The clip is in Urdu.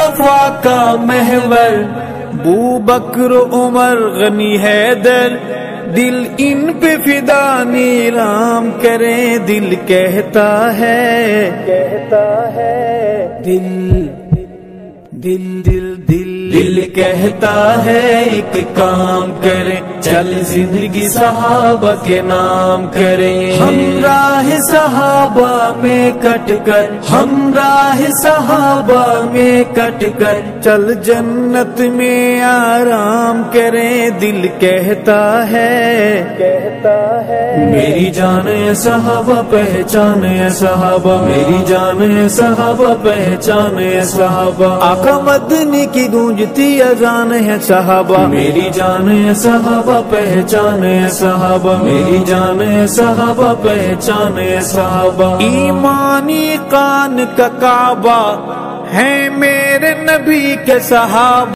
وفا کا محور ابو بکر عمر غنی حیدر، دل ان پہ فدا نیلام کرے، دل کہتا ہے دل کہتا ہے ایک کام کریں، چل زندگی صحابہ کے نام کریں، ہمراہ صحابہ میں کٹ کر، ہمراہ صحابہ میں کٹ کر، چل جنت میں آرام کریں، دل کہتا ہے میری جان ہے صحابہ پہچان ہے صحابہ، میری جان ہے صحابہ پہچان ہے صحابہ، آقا مدنی کی گونجتی اذان ہے صحابہ، میری جان ہے صحابہ پہچان ہے صحابہ، میری جان ہے صحابہ پہچان ہے صحابہ، ایمانی قان کا کعبہ ہے میرے نبی کے صحابہ۔